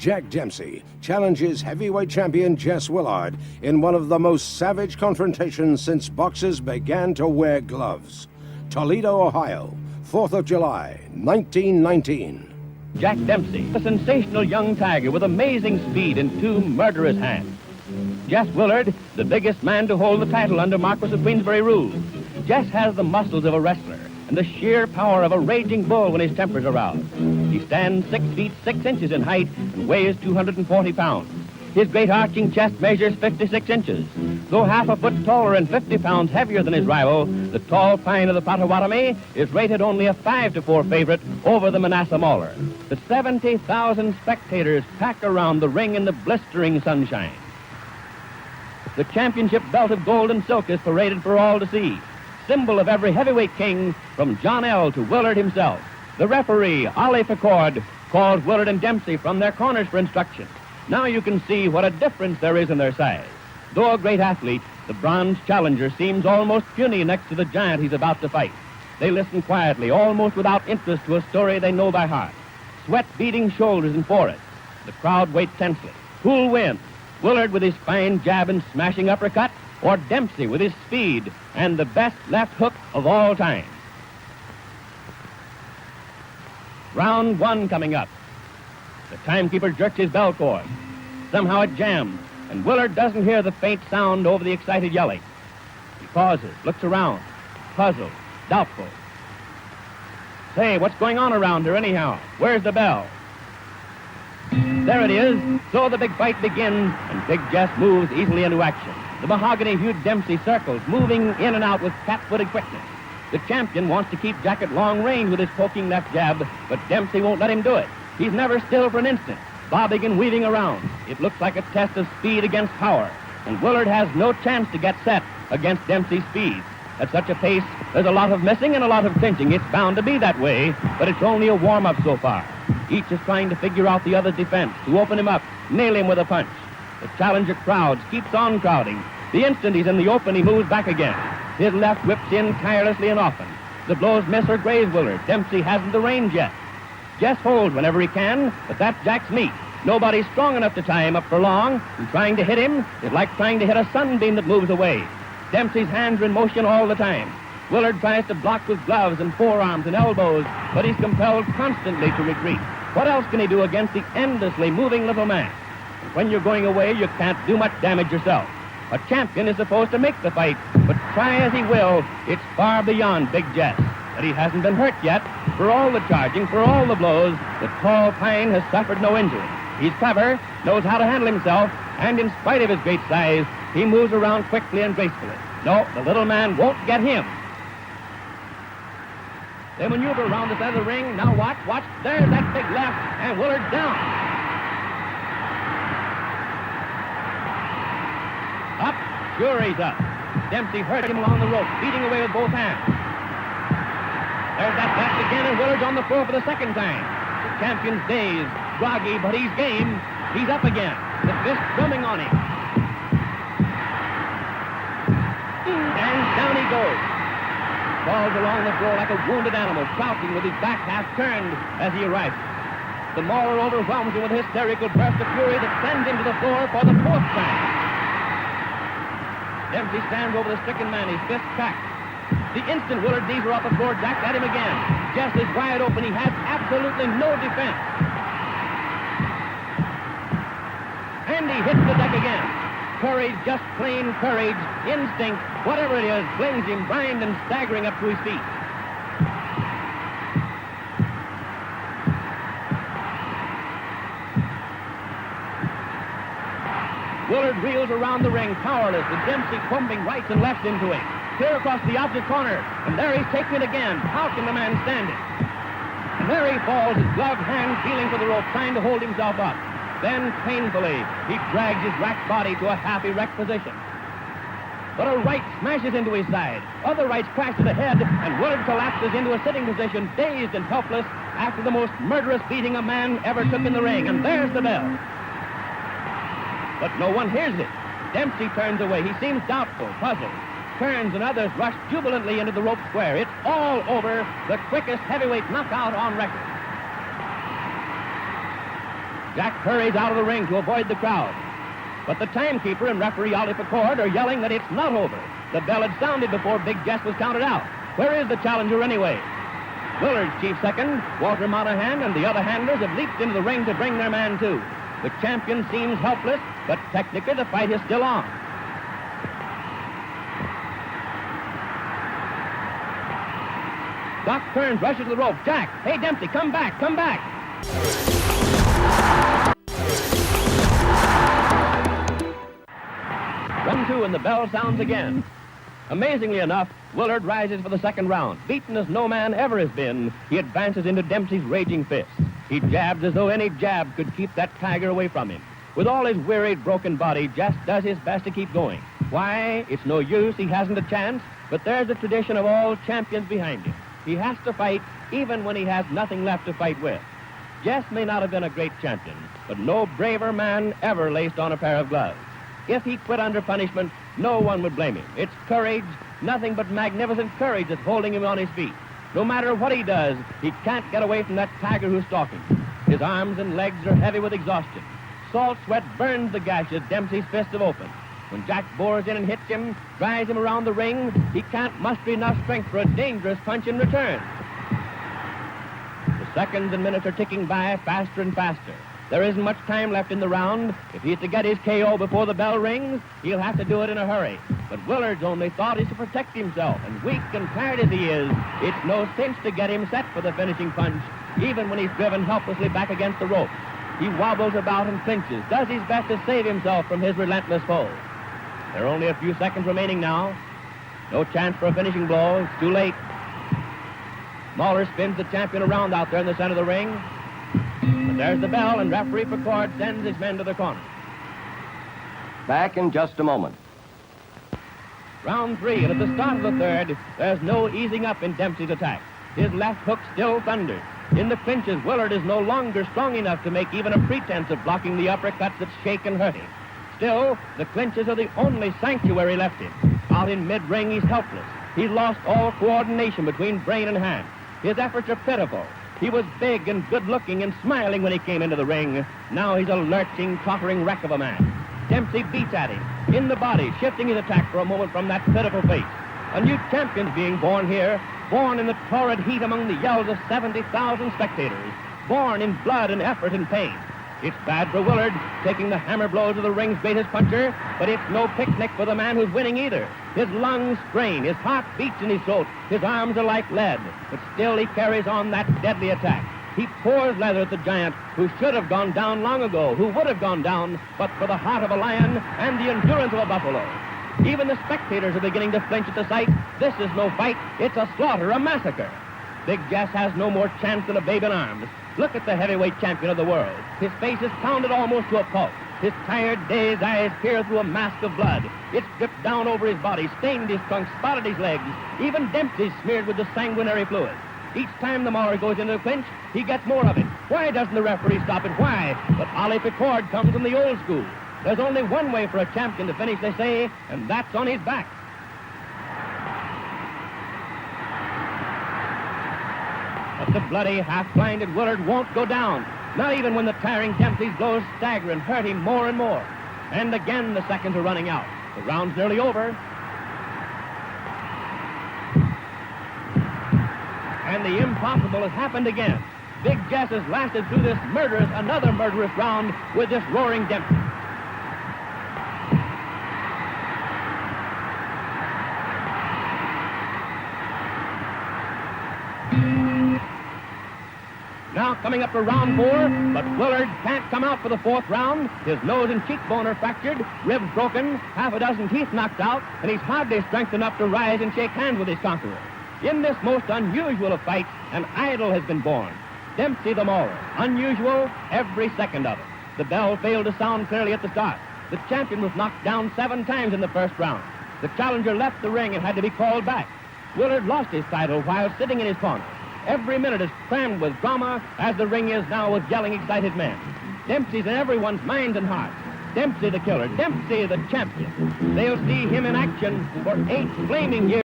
Jack Dempsey challenges heavyweight champion Jess Willard in one of the most savage confrontations since boxers began to wear gloves. Toledo, Ohio, 4th of July, 1919. Jack Dempsey, a sensational young tiger with amazing speed and two murderous hands. Jess Willard, the biggest man to hold the title under Marquis of Queensberry rule. Jess has the muscles of a wrestler and the sheer power of a raging bull when his temper's aroused. He stands 6 feet 6 inches in height and weighs 240 pounds. His great arching chest measures 56 inches. Though half a foot taller and 50 pounds heavier than his rival, the tall pine of the Potawatomi is rated only a 5-4 favorite over the Manassas Mauler. The 70,000 spectators pack around the ring in the blistering sunshine. The championship belt of gold and silk is paraded for all to see, symbol of every heavyweight king from John L. to Willard himself. The referee, Ollie Ficord, calls Willard and Dempsey from their corners for instruction. Now you can see what a difference there is in their size. Though a great athlete, the bronze challenger seems almost puny next to the giant he's about to fight. They listen quietly, almost without interest, to a story they know by heart. Sweat beating shoulders and foreheads. The crowd waits tensely. Who'll win? Willard with his fine jab and smashing uppercut, or Dempsey with his speed and the best left hook of all time? Round 1 coming up. The timekeeper jerks his bell cord. Somehow it jams, and Willard doesn't hear the faint sound over the excited yelling. He pauses, looks around, puzzled, doubtful. Say, what's going on around here anyhow? Where's the bell? There it is. So the big fight begins, and Big Jess moves easily into action. The mahogany-hued Dempsey circles, moving in and out with cat-footed quickness. The champion wants to keep Jack at long range with his poking left jab, but Dempsey won't let him do it. He's never still for an instant, bobbing and weaving around. It looks like a test of speed against power, and Willard has no chance to get set against Dempsey's speed. At such a pace, there's a lot of missing and a lot of clinching. It's bound to be that way, but it's only a warm-up so far. Each is trying to figure out the other's defense, to open him up, nail him with a punch. The challenger crowds keeps on crowding. The instant he's in the open, he moves back again. His left whips in tirelessly and often. The blows miss or graze Willard. Dempsey hasn't the range yet. Jess holds whenever he can, but that's Jack's meat. Nobody's strong enough to tie him up for long, and trying to hit him is like trying to hit a sunbeam that moves away. Dempsey's hands are in motion all the time. Willard tries to block with gloves and forearms and elbows, but he's compelled constantly to retreat. What else can he do against the endlessly moving little man? When you're going away, you can't do much damage yourself. A champion is supposed to make the fight, but try as he will, it's far beyond Big Jess. But he hasn't been hurt yet. For all the charging, for all the blows, the tall pine has suffered no injury. He's clever, knows how to handle himself, and in spite of his great size, he moves around quickly and gracefully. No, the little man won't get him. They maneuver around the side of the ring. Now watch. There's that big left, and Willard's down. Up, sure he's up. Dempsey hurt him along the rope, beating away with both hands. There's that left again, and Willard's on the floor for the second time. The champion's dazed, groggy, but he's game. He's up again, the fist drumming on him. And down he goes. Falls along the floor like a wounded animal, crouching with his back half turned as he arrives. The mauler overwhelms him with a hysterical burst of fury that sends him to the floor for the 4th time. Dempsey stands over the stricken man, his fist cracked. The instant Willard's knees are off the floor, Jack at him again. Jess is wide open. He has absolutely no defense. And he hits the deck again. Courage, just plain courage, instinct, whatever it is, flings him blind and staggering up to his feet. Willard reels around the ring, powerless, with Dempsey pumping rights and lefts into him. Clear across the opposite corner, and there he's taking it again. How can the man stand it? And there he falls, his gloved hand feeling for the rope, trying to hold himself up. Then, painfully, he drags his racked body to a half-erect position. But a right smashes into his side. Other rights crash to the head, and Willard collapses into a sitting position, dazed and helpless, after the most murderous beating a man ever took in the ring. And there's the bell. But no one hears it. Dempsey turns away. He seems doubtful, puzzled. Turns, and others rush jubilantly into the rope square. It's all over. The quickest heavyweight knockout on record. Jack hurries out of the ring to avoid the crowd. But the timekeeper and referee Ollie Picord are yelling that it's not over. The bell had sounded before Big Jess was counted out. Where is the challenger anyway? Willard's chief second, Walter Monahan, and the other handlers have leaped into the ring to bring their man too. The champion seems helpless, but technically the fight is still on. Doc Kearns rushes to the rope. Jack, hey Dempsey, come back, come back. 1-2 and the bell sounds again. Amazingly enough, Willard rises for the second round. Beaten as no man ever has been, he advances into Dempsey's raging fist. He jabs as though any jab could keep that tiger away from him. With all his wearied, broken body, Jess does his best to keep going. Why? It's no use, he hasn't a chance, but there's the tradition of all champions behind him. He has to fight even when he has nothing left to fight with. Jess may not have been a great champion, but no braver man ever laced on a pair of gloves. If he quit under punishment, no one would blame him. It's courage, nothing but magnificent courage that's holding him on his feet. No matter what he does, he can't get away from that tiger who's stalking him. His arms and legs are heavy with exhaustion. Salt sweat burns the gashes Dempsey's fists have opened. When Jack bores in and hits him, drives him around the ring, he can't muster enough strength for a dangerous punch in return. The seconds and minutes are ticking by faster and faster. There isn't much time left in the round. If he's to get his KO before the bell rings, he'll have to do it in a hurry. But Willard's only thought is to protect himself, and weak and tired as he is, it's no cinch to get him set for the finishing punch, even when he's driven helplessly back against the rope. He wobbles about and clinches, does his best to save himself from his relentless foe. There are only a few seconds remaining now. No chance for a finishing blow. It's too late. Mahler spins the champion around out there in the center of the ring. But there's the bell, and referee Picord sends his men to the corner. Back in just a moment. Round 3, and at the start of the third, there's no easing up in Dempsey's attack. His left hook still thunders. In the clinches, Willard is no longer strong enough to make even a pretense of blocking the uppercuts that shake and hurt him. Still, the clinches are the only sanctuary left him. Out in mid-ring, he's helpless. He's lost all coordination between brain and hand. His efforts are pitiful. He was big and good-looking and smiling when he came into the ring. Now he's a lurching, tottering wreck of a man. Dempsey beats at him, in the body, shifting his attack for a moment from that pitiful face. A new champion's being born here, born in the torrid heat among the yells of 70,000 spectators, born in blood and effort and pain. It's bad for Willard, taking the hammer blows of the ring's greatest puncher, but it's no picnic for the man who's winning either. His lungs strain, his heart beats in his throat, his arms are like lead, but still he carries on that deadly attack. He pours leather at the giant, who should have gone down long ago, who would have gone down, but for the heart of a lion and the endurance of a buffalo. Even the spectators are beginning to flinch at the sight. This is no fight, it's a slaughter, a massacre. Big Jess has no more chance than a babe in arms. Look at the heavyweight champion of the world. His face is pounded almost to a pulp. His tired, dazed eyes peer through a mask of blood. It's dripped down over his body, stained his trunk, spotted his legs. Even Dempsey's smeared with the sanguinary fluid. Each time the Mauler goes into the clinch, he gets more of it. Why doesn't the referee stop it? Why? But Ollie Picord comes from the old school. There's only one way for a champion to finish, they say, and that's on his back. But the bloody, half-blinded Willard won't go down, not even when the tiring Dempsey's blows stagger and hurt him more and more. And again the seconds are running out. The round's nearly over. And the impossible has happened again. Big Jess has lasted through this another murderous round with this roaring Dempsey. Now coming up to round 4, but Willard can't come out for the 4th round. His nose and cheekbone are fractured, ribs broken, half a dozen teeth knocked out, and he's hardly strength enough to rise and shake hands with his conqueror. In this most unusual of fights, an idol has been born. Dempsey the Mauler. Unusual, every second of it. The bell failed to sound clearly at the start. The champion was knocked down 7 times in the first round. The challenger left the ring and had to be called back. Willard lost his title while sitting in his corner. Every minute is crammed with drama, as the ring is now with yelling, excited men. Dempsey's in everyone's minds and hearts. Dempsey the killer, Dempsey the champion. They'll see him in action for 8 flaming years.